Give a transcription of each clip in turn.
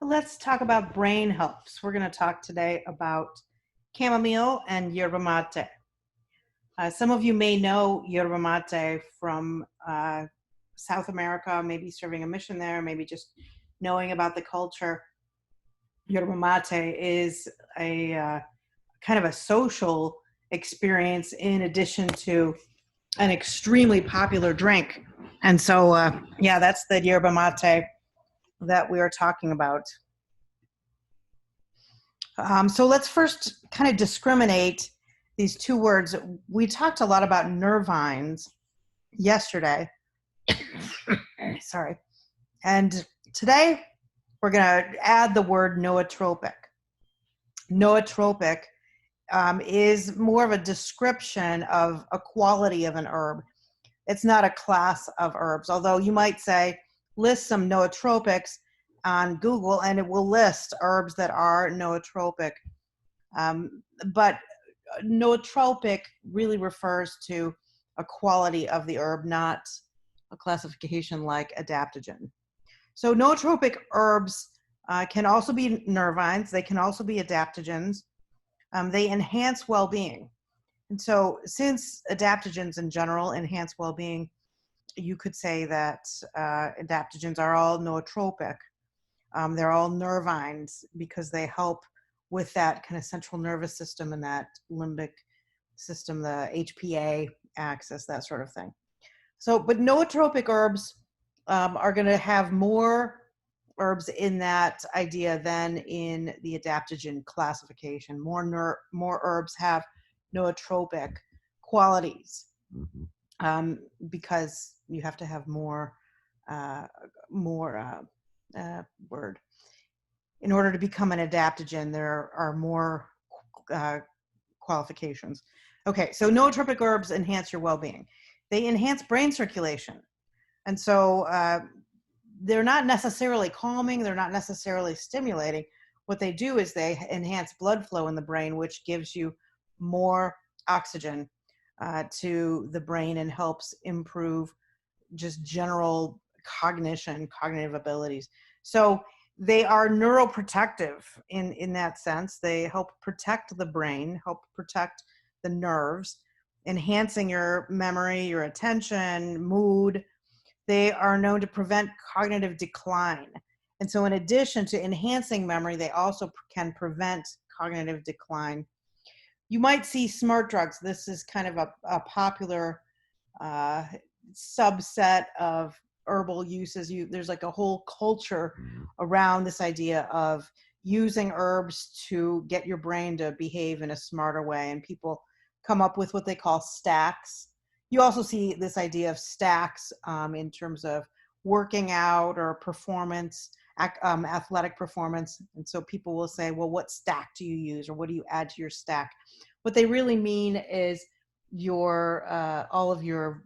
Let's talk about brain helps. We're going to talk today about chamomile and yerba mate. Some of you may know yerba mate from South America, maybe serving a mission there, maybe just knowing about the culture. Yerba mate is a kind of a social experience in addition to an extremely popular drink. And so, yeah, that's the yerba mate that we are talking about. So let's first kind of discriminate these two words. We talked a lot about nervines yesterday. Sorry. And today we're going to add the word nootropic. Nootropic is more of a description of a quality of an herb. It's not a class of herbs, although you might say, list some nootropics on Google and it will list herbs that are nootropic. But nootropic really refers to a quality of the herb, not a classification like adaptogen. So nootropic herbs can also be nervines. They can also be adaptogens. They enhance well-being. And so since adaptogens in general enhance well-being, you could say that adaptogens are all nootropic. They're all nervines because they help with that kind of central nervous system and that limbic system, the HPA axis, that sort of thing. So, but nootropic herbs are going to have more herbs in that idea than in the adaptogen classification. More herbs have nootropic qualities because you have to have more word. In order to become an adaptogen, there are more qualifications. Okay, so nootropic herbs enhance your well-being. They enhance brain circulation. And so they're not necessarily calming, they're not necessarily stimulating. What they do is they enhance blood flow in the brain, which gives you more oxygen to the brain and helps improve just general cognition, cognitive abilities. So they are neuroprotective in that sense. They help protect the brain, help protect the nerves, enhancing your memory, your attention, mood. They are known to prevent cognitive decline. And so in addition to enhancing memory, they also can prevent cognitive decline. You might see smart drugs. This is kind of a popular subset of herbal uses. There's like a whole culture around this idea of using herbs to get your brain to behave in a smarter way, and people come up with what they call stacks. You also see this idea of stacks in terms of working out or performance, athletic performance. And so people will say, well, what stack do you use, or what do you add to your stack? What they really mean is your all of your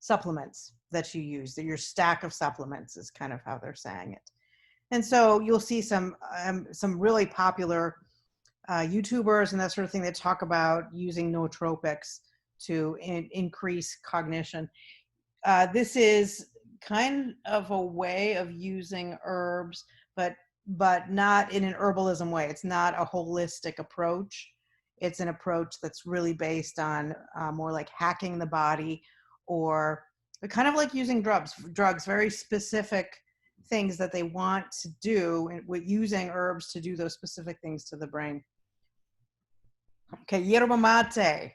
supplements that you use. That your stack of supplements is kind of how they're saying it. And so you'll see some really popular YouTubers and that sort of thing that talk about using nootropics to increase cognition. This is kind of a way of using herbs, but not in an herbalism way. It's not a holistic approach. It's an approach that's really based on more like hacking the body, or kind of like using drugs, very specific things that they want to do with using herbs to do those specific things to the brain. Okay, yerba mate.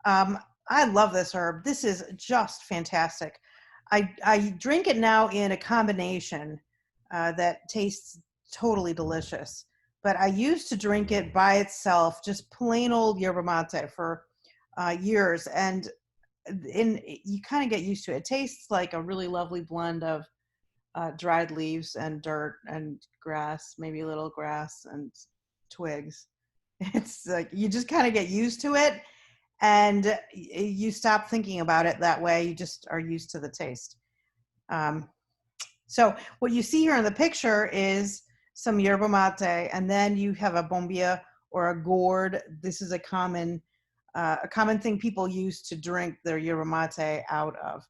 I love this herb. This is just fantastic. I drink it now in a combination that tastes totally delicious. But I used to drink it by itself, just plain old yerba mate for years. And you kind of get used to it. It tastes like a really lovely blend of dried leaves and dirt and grass, maybe a little grass and twigs. It's like you just kind of get used to it, and you stop thinking about it that way. You just are used to the taste. So what you see here in the picture is some yerba mate, and then you have a bombilla or a gourd. This is a common thing people use to drink their yerba mate out of.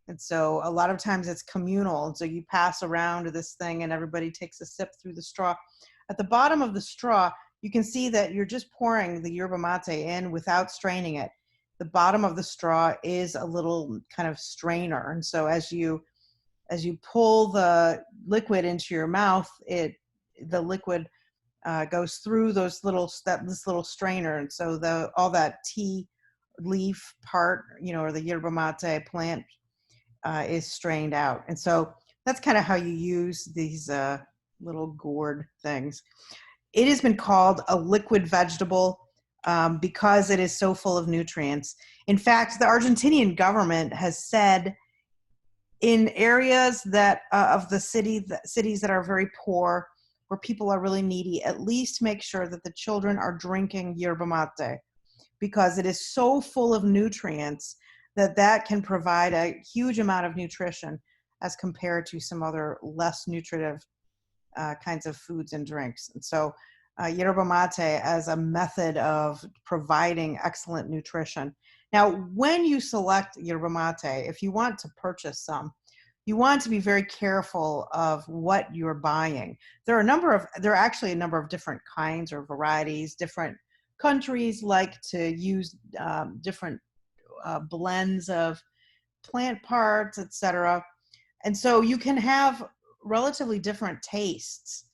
And so a lot of times it's communal. And so you pass around this thing and everybody takes a sip through the straw. At the bottom of the straw, you can see that you're just pouring the yerba mate in without straining it. The bottom of the straw is a little kind of strainer. And so as you pull the liquid into your mouth, the liquid goes through this little strainer. And so all that tea leaf part, or the yerba mate plant is strained out. And so that's kind of how you use these little gourd things. It has been called a liquid vegetable because it is so full of nutrients. In fact, the Argentinian government has said in areas that of the cities that are very poor, where people are really needy, at least make sure that the children are drinking yerba mate, because it is so full of nutrients that can provide a huge amount of nutrition as compared to some other less nutritive kinds of foods and drinks. And so yerba mate as a method of providing excellent nutrition. Now, when you select yerba mate, if you want to purchase some, you want to be very careful of what you're buying. There are actually a number of different kinds or varieties. Different countries like to use different blends of plant parts, etc. And so you can have relatively different tastes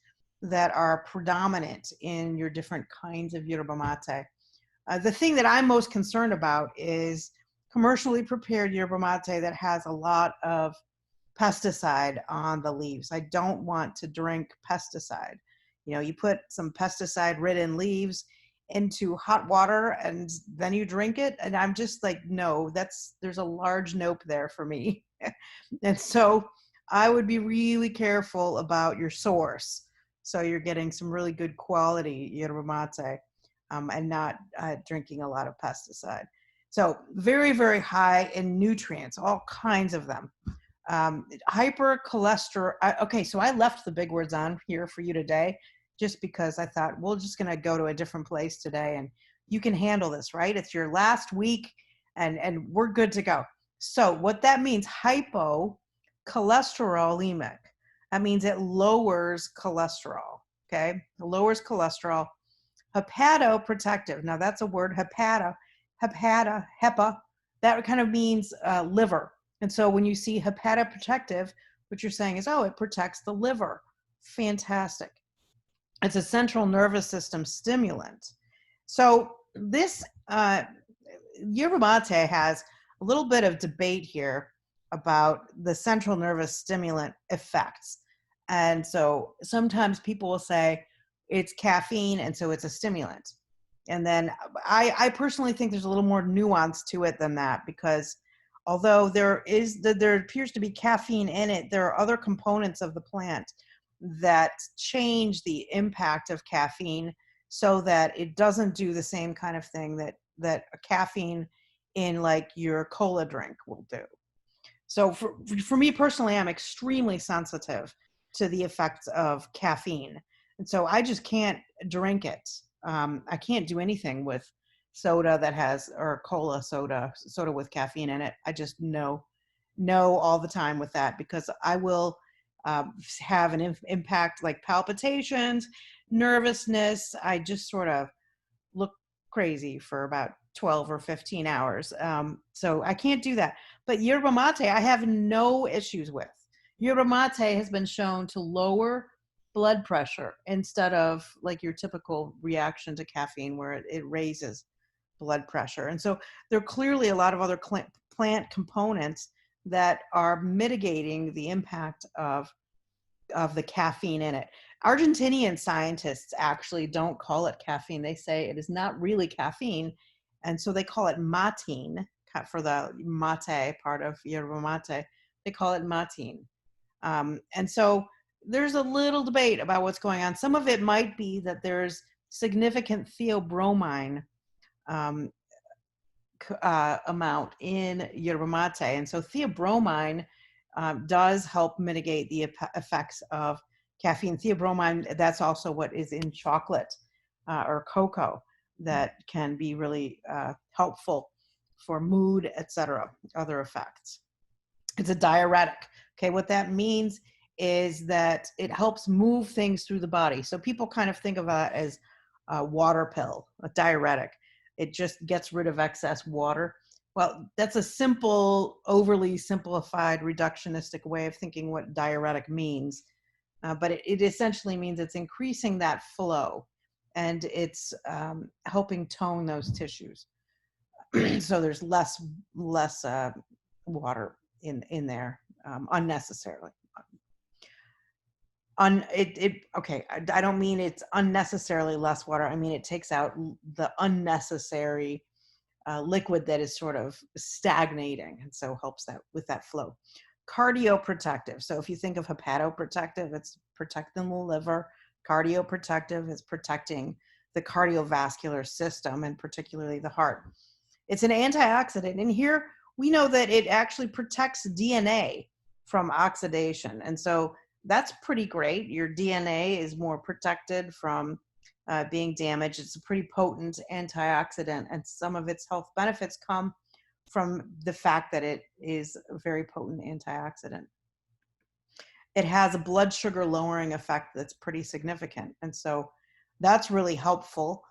that are predominant in your different kinds of yerba mate. The thing that I'm most concerned about is commercially prepared yerba mate that has a lot of pesticide on the leaves. I don't want to drink pesticide. You put some pesticide-ridden leaves into hot water and then you drink it, and I'm just like, no, there's a large nope there for me. And so I would be really careful about your source, so you're getting some really good quality yerba mate and not drinking a lot of pesticide. So very, very high in nutrients, all kinds of them. Hypercholesterol. Okay, so I left the big words on here for you today just because I thought we're just going to go to a different place today and you can handle this, right? It's your last week and we're good to go. So what that means, hypocholesterolemia. That means it lowers cholesterol, okay? It lowers cholesterol. Hepatoprotective. Now that's a word, hepa. That kind of means liver. And so when you see hepatoprotective, what you're saying is, oh, it protects the liver. Fantastic. It's a central nervous system stimulant. So this yerba mate has a little bit of debate here about the central nervous stimulant effects. And so sometimes people will say it's caffeine and so it's a stimulant. And then I personally think there's a little more nuance to it than that, because although there appears to be caffeine in it, there are other components of the plant that change the impact of caffeine so that it doesn't do the same kind of thing that a caffeine in like your cola drink will do. So for me personally, I'm extremely sensitive to the effects of caffeine. And so I just can't drink it. I can't do anything with soda that has, or cola soda with caffeine in it. I just know all the time with that, because I will have an impact like palpitations, nervousness. I just sort of look crazy for about 12 or 15 hours. So I can't do that. But yerba mate, I have no issues with. Yerba mate has been shown to lower blood pressure instead of like your typical reaction to caffeine where it raises blood pressure. And so there are clearly a lot of other plant components that are mitigating the impact of the caffeine in it. Argentinian scientists actually don't call it caffeine. They say it is not really caffeine. And so they call it matine for the mate part of yerba mate. They call it matine. And so there's a little debate about what's going on. Some of it might be that there's significant theobromine amount in yerba mate. And so theobromine does help mitigate the effects of caffeine. Theobromine, that's also what is in chocolate or cocoa that can be really helpful for mood, etc., other effects. It's a diuretic. Okay, what that means is that it helps move things through the body. So people kind of think of that as a water pill, a diuretic. It just gets rid of excess water. Well, that's a simple, overly simplified, reductionistic way of thinking what diuretic means. But it essentially means it's increasing that flow, and it's helping tone those tissues. So there's less water in there unnecessarily. Okay, I don't mean it's unnecessarily less water. I mean it takes out the unnecessary liquid that is sort of stagnating, and so helps that with that flow. Cardioprotective. So if you think of hepatoprotective, it's protecting the liver. Cardioprotective is protecting the cardiovascular system, and particularly the heart. It's an antioxidant, and here we know that it actually protects DNA from oxidation, and so that's pretty great. Your DNA is more protected from being damaged. It's a pretty potent antioxidant, and some of its health benefits come from the fact that it is a very potent antioxidant. It has a blood sugar lowering effect that's pretty significant, and so that's really helpful.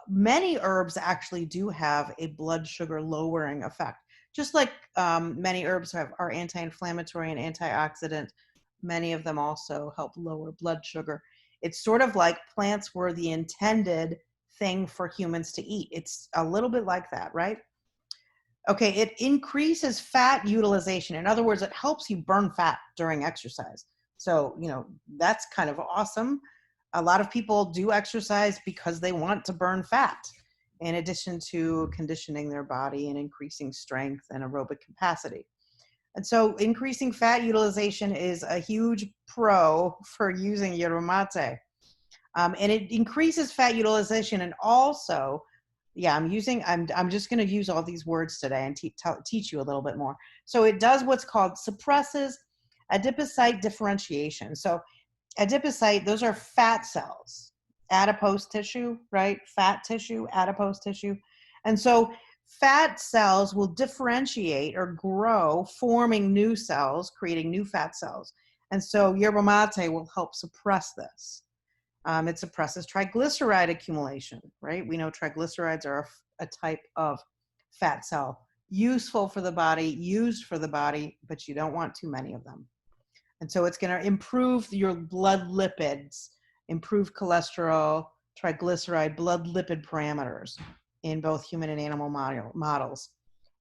Many herbs actually do have a blood sugar lowering effect. Just like many herbs are anti-inflammatory and antioxidant, many of them also help lower blood sugar. It's sort of like plants were the intended thing for humans to eat. It's a little bit like that, right? Okay, it increases fat utilization. In other words, it helps you burn fat during exercise. So, that's kind of awesome. A lot of people do exercise because they want to burn fat, in addition to conditioning their body and increasing strength and aerobic capacity. And so increasing fat utilization is a huge pro for using yerba mate. And it increases fat utilization, and also, I'm just going to use all these words today and teach you a little bit more. So it does what's called suppresses adipocyte differentiation. So adipocyte, those are fat cells, adipose tissue, right? Fat tissue, adipose tissue. And so fat cells will differentiate or grow, forming new cells, creating new fat cells. And so yerba mate will help suppress this. It suppresses triglyceride accumulation, right? We know triglycerides are a type of fat cell, useful for the body, used for the body, but you don't want too many of them. And so it's going to improve your blood lipids, improve cholesterol, triglyceride, blood lipid parameters in both human and animal models.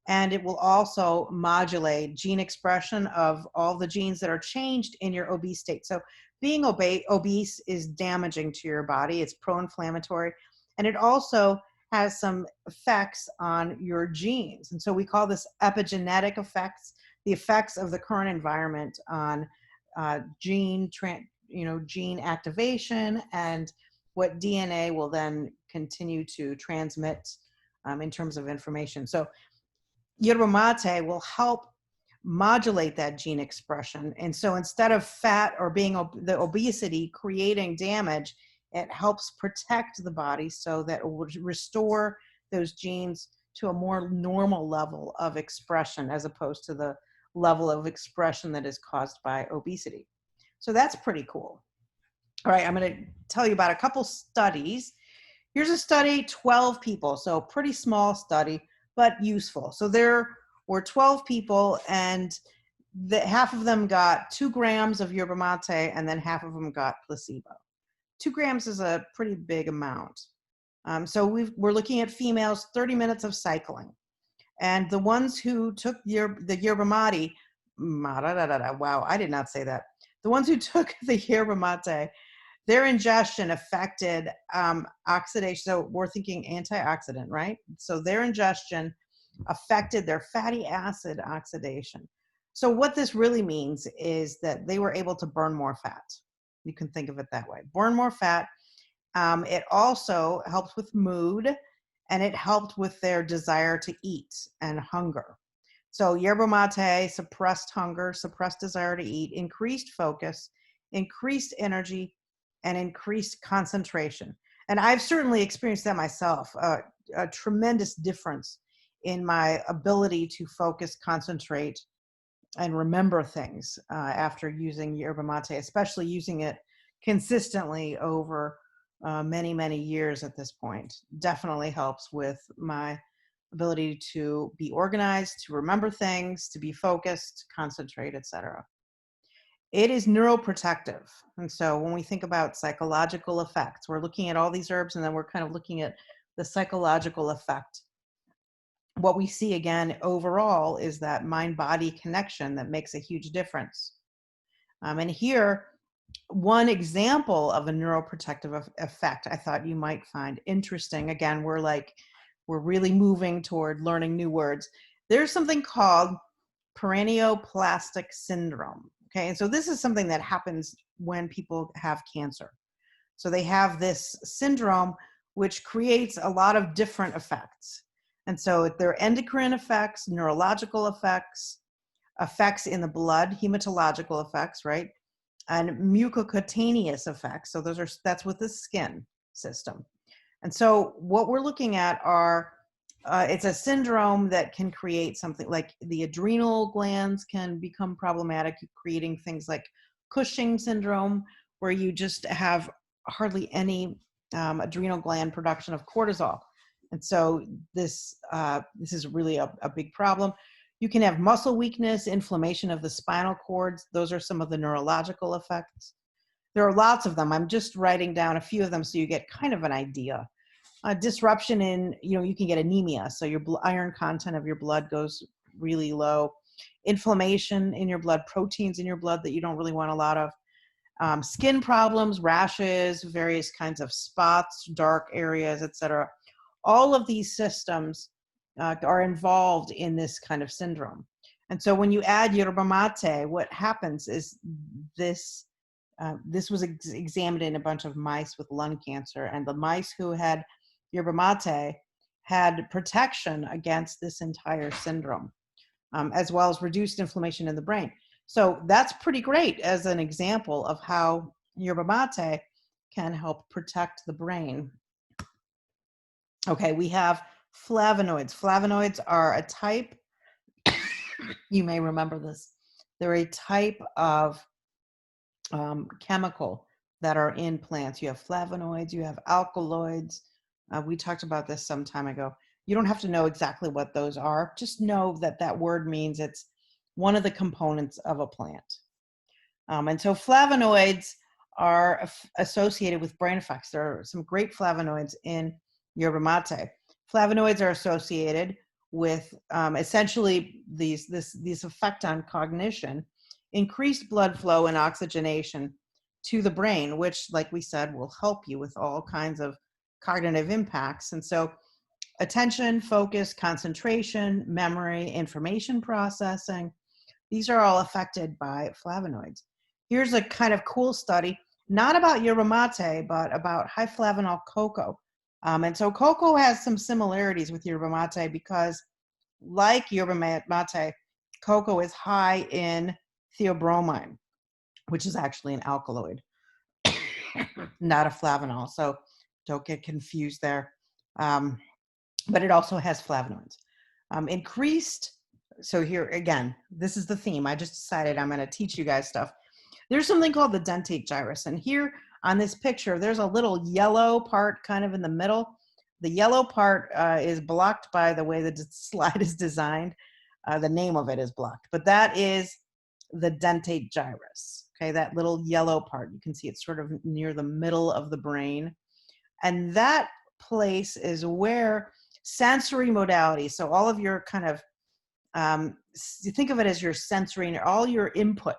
And it will also modulate gene expression of all the genes that are changed in your obese state. So being obese is damaging to your body. It's pro-inflammatory. And it also has some effects on your genes. And so we call this epigenetic effects, the effects of the current environment on gene activation, and what DNA will then continue to transmit in terms of information. So yerba mate will help modulate that gene expression. And so instead of fat or being the obesity creating damage, it helps protect the body so that it will restore those genes to a more normal level of expression, as opposed to the level of expression that is caused by obesity. So that's pretty cool. All right, I'm going to tell you about a couple studies. Here's a study, 12 people, so pretty small study, but useful. So there were 12 people, and half of them got 2 grams of yerba mate, and then half of them got placebo. 2 grams is a pretty big amount. So we're looking at females, 30 minutes of cycling. And the ones who took the yerba mate, wow, I did not say that. The ones who took the yerba mate, their ingestion affected oxidation. So we're thinking antioxidant, right? So their ingestion affected their fatty acid oxidation. So what this really means is that they were able to burn more fat. You can think of it that way. Burn more fat. It also helped with mood, and it helped with their desire to eat and hunger. So yerba mate suppressed hunger, suppressed desire to eat, increased focus, increased energy, and increased concentration. And I've certainly experienced that myself, a tremendous difference in my ability to focus, concentrate, and remember things after using yerba mate, especially using it consistently over many, many years at this point. Definitely helps with my ability to be organized, to remember things, to be focused, concentrate, etc. It is neuroprotective. And so when we think about psychological effects, we're looking at all these herbs and then we're kind of looking at the psychological effect. What we see again overall is that mind-body connection that makes a huge difference. And here, one example of a neuroprotective effect I thought you might find interesting. Again, we're really moving toward learning new words. There's something called paraneoplastic syndrome. Okay, and so this is something that happens when people have cancer. So they have this syndrome which creates a lot of different effects. And so there are endocrine effects, neurological effects, effects in the blood, hematological effects, right? And mucocutaneous effects. So that's with the skin system. And so what we're looking at are, it's a syndrome that can create something like the adrenal glands can become problematic, creating things like Cushing syndrome, where you just have hardly any adrenal gland production of cortisol. And so this is really a big problem. You can have muscle weakness, inflammation of the spinal cords. Those are some of the neurological effects. There are lots of them. I'm just writing down a few of them so you get kind of an idea. Disruption in, you can get anemia. So your iron content of your blood goes really low. Inflammation in your blood, proteins in your blood that you don't really want a lot of. Skin problems, rashes, various kinds of spots, dark areas, etc. All of these systems are involved in this kind of syndrome. And so when you add yerba mate, what happens is this was examined in a bunch of mice with lung cancer, and the mice who had yerba mate had protection against this entire syndrome, as well as reduced inflammation in the brain. So that's pretty great as an example of how yerba mate can help protect the brain. Okay, we have flavonoids. Flavonoids are a type, you may remember this, they're a type of chemical that are in plants. You have flavonoids, you have alkaloids. We talked about this some time ago. You don't have to know exactly what those are. Just know that that word means it's one of the components of a plant. And so flavonoids are associated with brain effects. There are some great flavonoids in yerba mate. Flavonoids are associated with essentially this effect on cognition, increased blood flow and oxygenation to the brain, which, like we said, will help you with all kinds of cognitive impacts. And so attention, focus, concentration, memory, information processing, these are all affected by flavonoids. Here's a kind of cool study, not about yerba mate, but about high flavanol cocoa. And so cocoa has some similarities with yerba mate because, like yerba mate, cocoa is high in theobromine, which is actually an alkaloid, not a flavanol. So don't get confused there. But it also has flavonoids. So here again, this is the theme. I just decided I'm going to teach you guys stuff. There's something called the dentate gyrus. And here on this picture, there's a little yellow part kind of in the middle. The yellow part is blocked by the way the slide is designed. The name of it is blocked, but that is the dentate gyrus. Okay, that little yellow part, you can see it's sort of near the middle of the brain. And that place is where sensory modalities, so all of your kind of, you think of it as your sensory, all your input.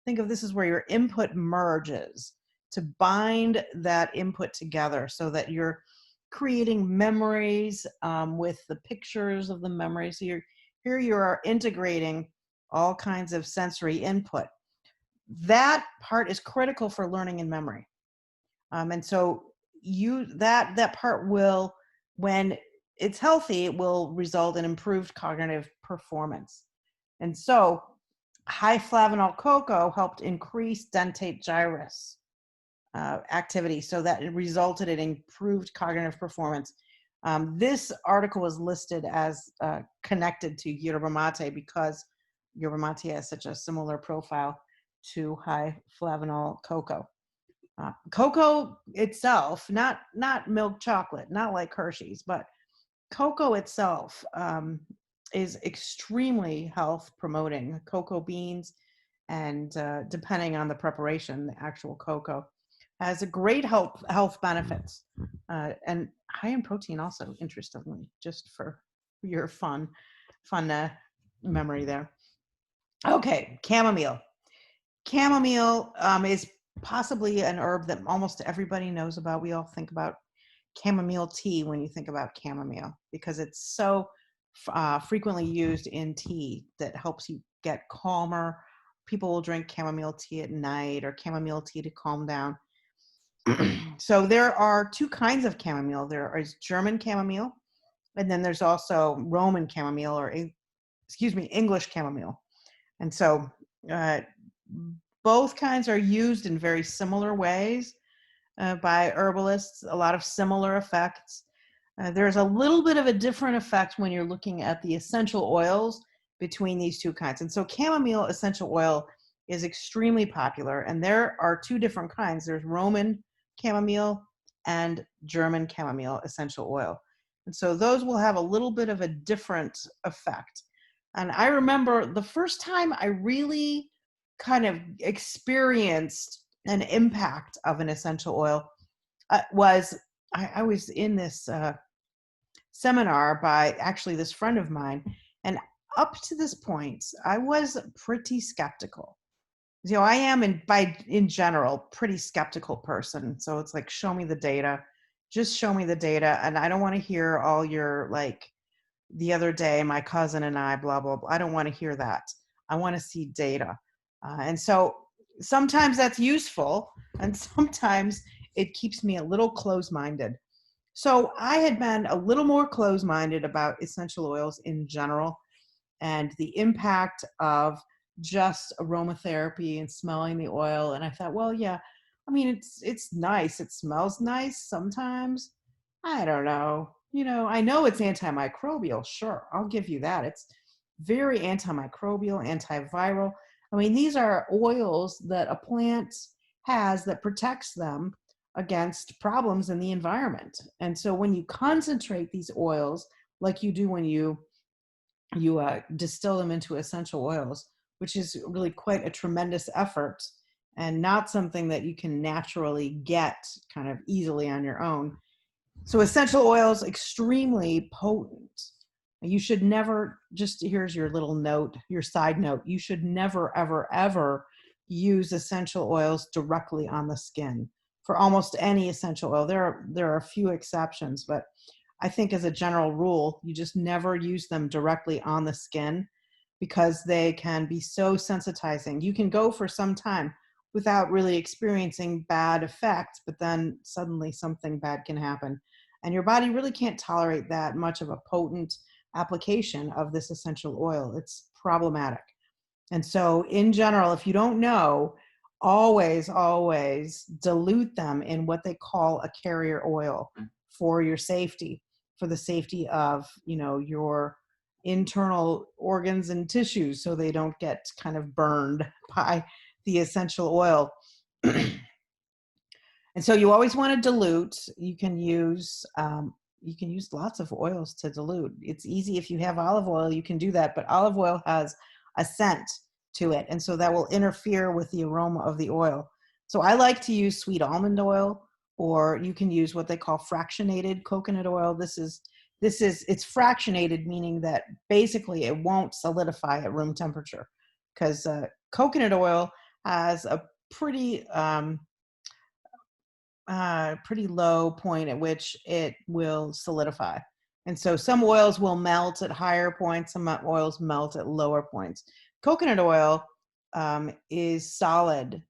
Think of this as where your input merges to bind that input together so that you're creating memories with the pictures of the memories. So here you are integrating all kinds of sensory input. That part is critical for learning and memory. And so that part will, when it's healthy, it will result in improved cognitive performance. And so high flavanol cocoa helped increase dentate gyrus activity, so that it resulted in improved cognitive performance. This article was listed as connected to yerba mate because yerba mate has such a similar profile to high flavanol cocoa. Cocoa itself, not milk chocolate, not like Hershey's, but cocoa itself is extremely health promoting. Cocoa beans, and depending on the preparation, the actual cocoa has a great health benefits, and high in protein also, interestingly, just for your fun memory there. Okay, chamomile. Chamomile is possibly an herb that almost everybody knows about. We all think about chamomile tea when you think about chamomile, because it's so frequently used in tea that helps you get calmer. People will drink chamomile tea at night or chamomile tea to calm down. So there are two kinds of chamomile. There is German chamomile, and then there's also Roman chamomile, or English chamomile. And so both kinds are used in very similar ways by herbalists, a lot of similar effects. There's a little bit of a different effect when you're looking at the essential oils between these two kinds. And so chamomile essential oil is extremely popular, and there are two different kinds. There's Roman chamomile and German chamomile essential oil. And so those will have a little bit of a different effect. And I remember the first time I really kind of experienced an impact of an essential oil was I was in this seminar by actually this friend of mine, and up to this point I was pretty skeptical. You know, I am in general pretty skeptical person. So it's like, show me the data, just show me the data, and I don't want to hear all your like, the other day my cousin and I blah blah blah. I don't want to hear that. I want to see data. And so sometimes that's useful, and sometimes it keeps me a little closed-minded. So I had been a little more closed-minded about essential oils in general and the impact of just aromatherapy and smelling the oil. And I thought, well, yeah, I mean, it's nice. It smells nice sometimes. I don't know. You know, I know it's antimicrobial. Sure, I'll give you that. It's very antimicrobial, antiviral. I mean, these are oils that a plant has that protects them against problems in the environment. And so when you concentrate these oils, like you do when you distill them into essential oils, which is really quite a tremendous effort and not something that you can naturally get kind of easily on your own. So essential oils, extremely potent. You should never, just here's your little note, your side note, you should never, ever, ever use essential oils directly on the skin for almost any essential oil. There are a few exceptions, but I think as a general rule, you just never use them directly on the skin because they can be so sensitizing. You can go for some time without really experiencing bad effects, but then suddenly something bad can happen. And your body really can't tolerate that much of a potent application of this essential oil. It's problematic. And so in general, if you don't know, always dilute them in what they call a carrier oil for your safety, for the safety of, you know, your internal organs and tissues, so they don't get kind of burned by the essential oil. And so you always want to dilute. You can use lots of oils to dilute. It's easy. If you have olive oil, you can do that, but olive oil has a scent to it, and so that will interfere with the aroma of the oil. So I like to use sweet almond oil, or you can use what they call fractionated coconut oil. It's fractionated, meaning that basically it won't solidify at room temperature, because coconut oil has a pretty low point at which it will solidify. And so some oils will melt at higher points, some oils melt at lower points. Coconut oil is solid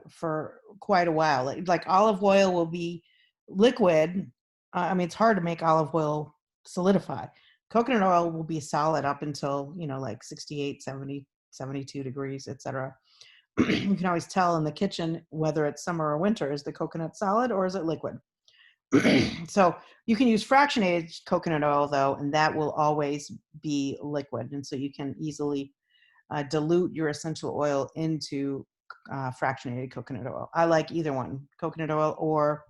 for quite a while. Like olive oil will be liquid. I mean, it's hard to make olive oil solidify. Coconut oil will be solid up until, you know, like 68, 70, 72 degrees, etc. You can always tell in the kitchen whether it's summer or winter. Is the coconut solid or is it liquid? So you can use fractionated coconut oil though, and that will always be liquid. And so you can easily dilute your essential oil into fractionated coconut oil. I like either one, coconut oil or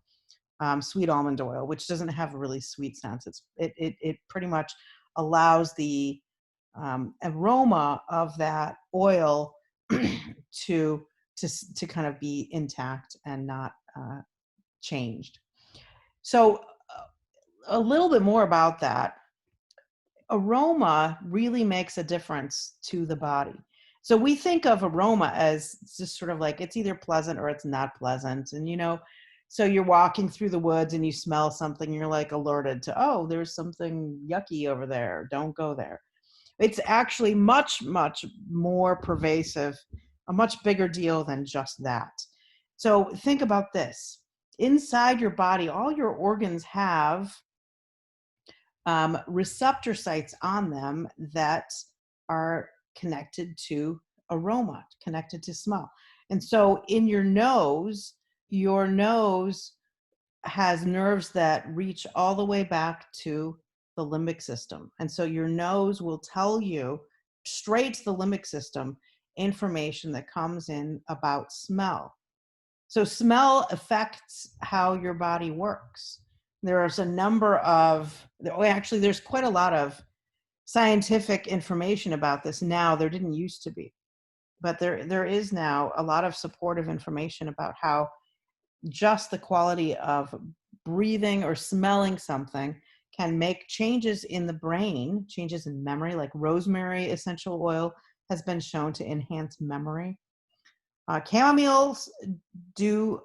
sweet almond oil, which doesn't have a really sweet sense. It pretty much allows the aroma of that oil to kind of be intact and not changed. So a little bit more about that. Aroma really makes a difference to the body. So we think of aroma as just sort of like it's either pleasant or it's not pleasant. And, so you're walking through the woods and you smell something, you're like alerted to, oh, there's something yucky over there. Don't go there. It's actually much, much more pervasive, a much bigger deal than just that. So think about this. Inside your body, all your organs have receptor sites on them that are connected to aroma, connected to smell. And so in your nose has nerves that reach all the way back to the limbic system. And so your nose will tell you straight to the limbic system information that comes in about smell. So smell affects how your body works. There's there's quite a lot of scientific information about this now. There didn't used to be, but there is now a lot of supportive information about how just the quality of breathing or smelling something can make changes in the brain, changes in memory, like rosemary essential oil has been shown to enhance memory. Chamomiles do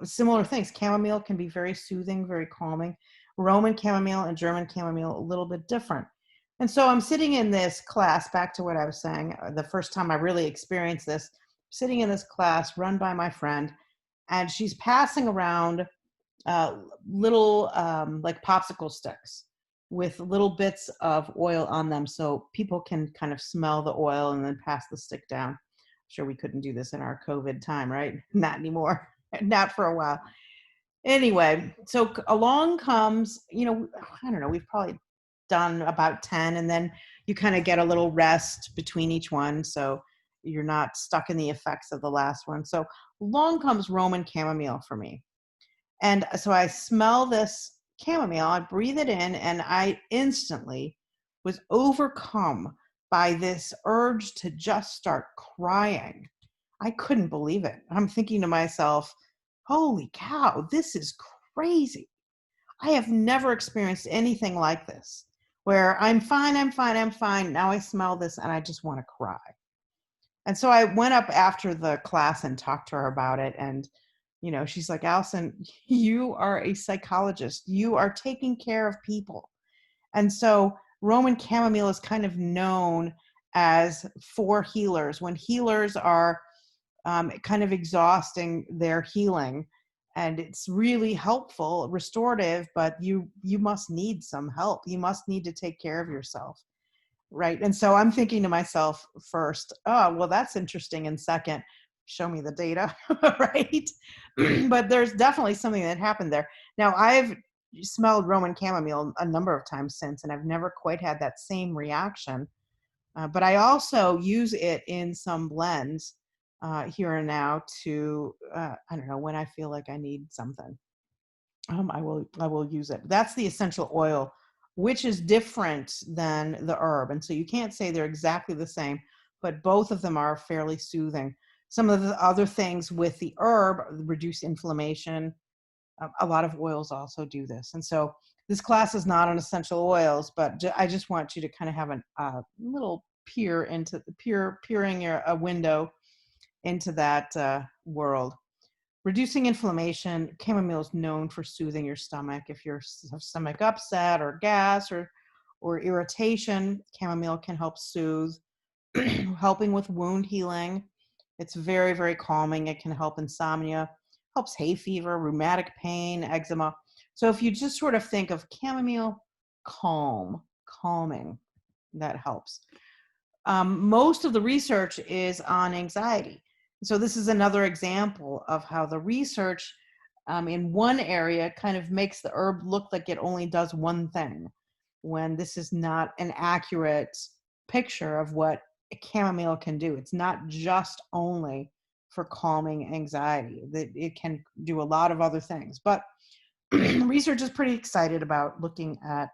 similar things. Chamomile can be very soothing, very calming. Roman chamomile and German chamomile, a little bit different. And so I'm sitting in this class, back to what I was saying, the first time I really experienced this, sitting in this class run by my friend, and she's passing around little like popsicle sticks with little bits of oil on them so people can kind of smell the oil and then pass the stick down. Sure, we couldn't do this in our COVID time, right? Not anymore. Not for a while. Anyway, so along comes, I don't know, we've probably done about 10, and then you kind of get a little rest between each one, so you're not stuck in the effects of the last one. So along comes Roman chamomile for me. And so I smell this chamomile, I breathe it in, and I instantly was overcome by this urge to just start crying. I couldn't believe it. I'm thinking to myself, holy cow, this is crazy. I have never experienced anything like this, where I'm fine. Now I smell this and I just want to cry. And so I went up after the class and talked to her about it. And, she's like, Allison, you are a psychologist. You are taking care of people. And so Roman chamomile is kind of known as for healers. When healers are kind of exhausting their healing, and it's really helpful, restorative, but you must need some help. You must need to take care of yourself, right? And so I'm thinking to myself first, oh, well, that's interesting. And second, show me the data, right? But there's definitely something that happened there. Now, I've smelled Roman chamomile a number of times since, and I've never quite had that same reaction. But I also use it in some blends here and now to, I don't know, when I feel like I need something, I will use it. That's the essential oil, which is different than the herb. And so you can't say they're exactly the same, but both of them are fairly soothing. Some of the other things with the herb reduce inflammation. A lot of oils also do this. And so this class is not on essential oils, but I just want you to kind of have a little peering a window into that world. Reducing inflammation. Chamomile is known for soothing your stomach. If your stomach upset or gas or irritation, chamomile can help soothe. Helping with wound healing. It's very, very calming. It can help insomnia, helps hay fever, rheumatic pain, eczema. So if you just sort of think of chamomile, calming, that helps. Most of the research is on anxiety. So this is another example of how the research in one area kind of makes the herb look like it only does one thing, when this is not an accurate picture of what chamomile can do. It's not just only for calming anxiety. That it can do a lot of other things. But research is pretty excited about looking at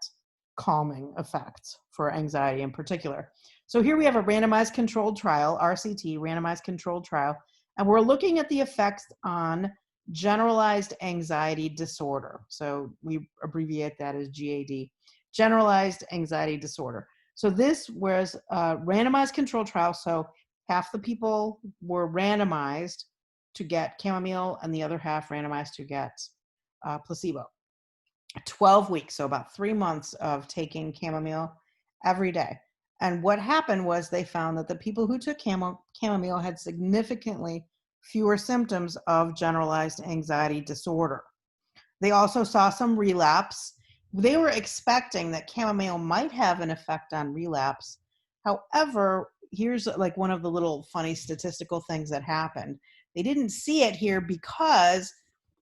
calming effects for anxiety in particular. So here we have a randomized controlled trial, RCT, randomized controlled trial, and we're looking at the effects on generalized anxiety disorder. So we abbreviate that as GAD, generalized anxiety disorder. So this was a randomized controlled trial. So half the people were randomized to get chamomile and the other half randomized to get placebo. 12 weeks, so about 3 months of taking chamomile every day. And what happened was they found that the people who took chamomile had significantly fewer symptoms of generalized anxiety disorder. They also saw some relapse. They were expecting that chamomile might have an effect on relapse. However, here's like one of the little funny statistical things that happened. They didn't see it here because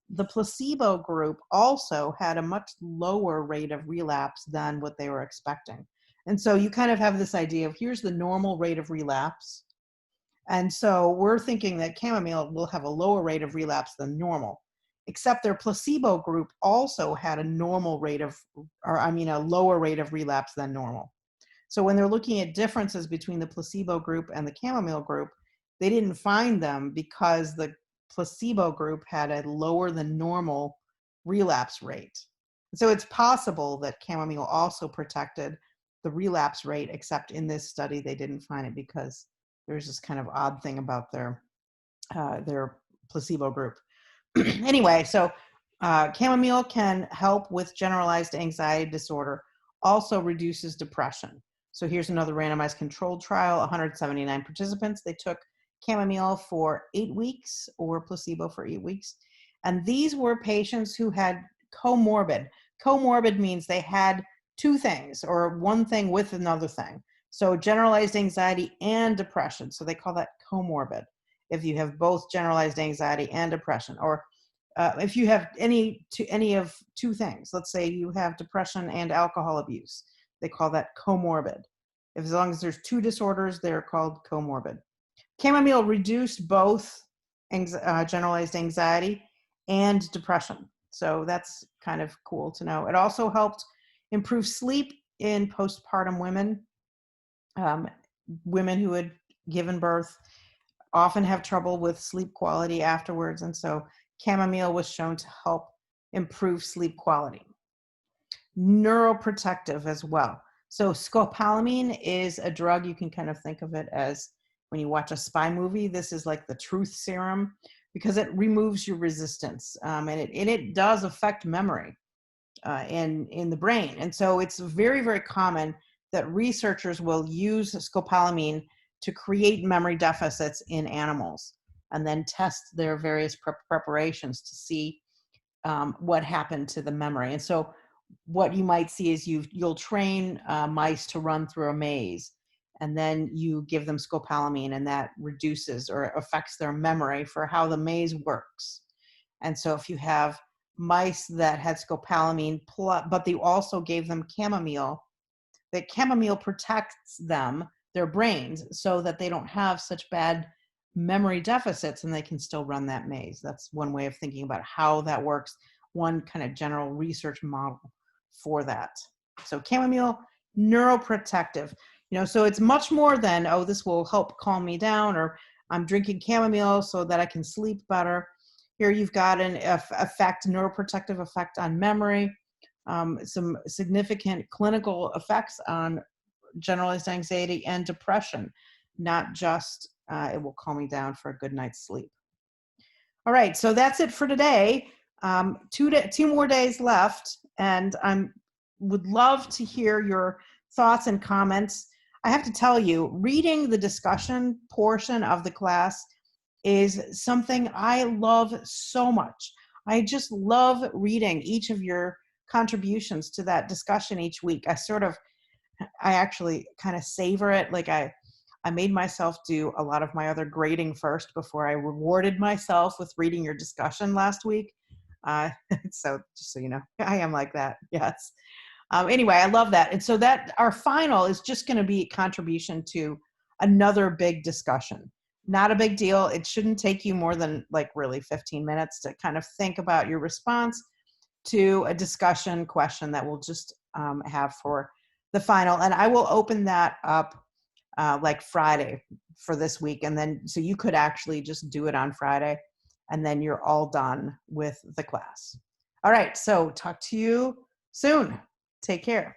the placebo group also had a much lower rate of relapse than what they were expecting. And so you kind of have this idea of here's the normal rate of relapse. And so we're thinking that chamomile will have a lower rate of relapse than normal, except their placebo group also had a lower rate of relapse than normal. So when they're looking at differences between the placebo group and the chamomile group, they didn't find them because the placebo group had a lower than normal relapse rate. So it's possible that chamomile also protected the relapse rate, except in this study, they didn't find it because there's this kind of odd thing about their placebo group. Anyway, so chamomile can help with generalized anxiety disorder, also reduces depression. So here's another randomized controlled trial, 179 participants. They took chamomile for 8 weeks or placebo for 8 weeks. And these were patients who had comorbid. Comorbid means they had two things or one thing with another thing. So generalized anxiety and depression. So they call that comorbid. If you have both generalized anxiety and depression, or if you have any of two things, let's say you have depression and alcohol abuse, they call that comorbid. As long as there's two disorders, they're called comorbid. Chamomile reduced both generalized anxiety and depression. So that's kind of cool to know. It also helped improve sleep in postpartum women. Women who had given birth often have trouble with sleep quality afterwards. And so chamomile was shown to help improve sleep quality. Neuroprotective as well. So scopolamine is a drug. You can kind of think of it as when you watch a spy movie, this is like the truth serum because it removes your resistance. And it does affect memory in the brain. And so it's very, very common that researchers will use scopolamine to create memory deficits in animals and then test their various preparations to see what happened to the memory. And so what you might see is you'll train mice to run through a maze, and then you give them scopolamine, and that reduces or affects their memory for how the maze works. And so if you have mice that had scopolamine, but they also gave them chamomile, that chamomile protects them, their brains, so that they don't have such bad memory deficits and they can still run that maze. That's one way of thinking about how that works, one kind of general research model for that. So chamomile, neuroprotective. So it's much more than, oh, this will help calm me down, or I'm drinking chamomile so that I can sleep better. Here you've got an neuroprotective effect on memory, some significant clinical effects on generalized anxiety and depression, not just it will calm me down for a good night's sleep. All right, so that's it for today. 2 more days left, and I would love to hear your thoughts and comments. I have to tell you, reading the discussion portion of the class is something I love so much. I just love reading each of your contributions to that discussion each week. I actually kind of savor it. Like I made myself do a lot of my other grading first before I rewarded myself with reading your discussion last week. So just so you know, I am like that. Yes. Anyway, I love that. And so that our final is just going to be a contribution to another big discussion. Not a big deal. It shouldn't take you more than like really 15 minutes to kind of think about your response to a discussion question that we'll just have for the final. And I will open that up like Friday for this week. And then, so you could actually just do it on Friday and then you're all done with the class. All right. So talk to you soon. Take care.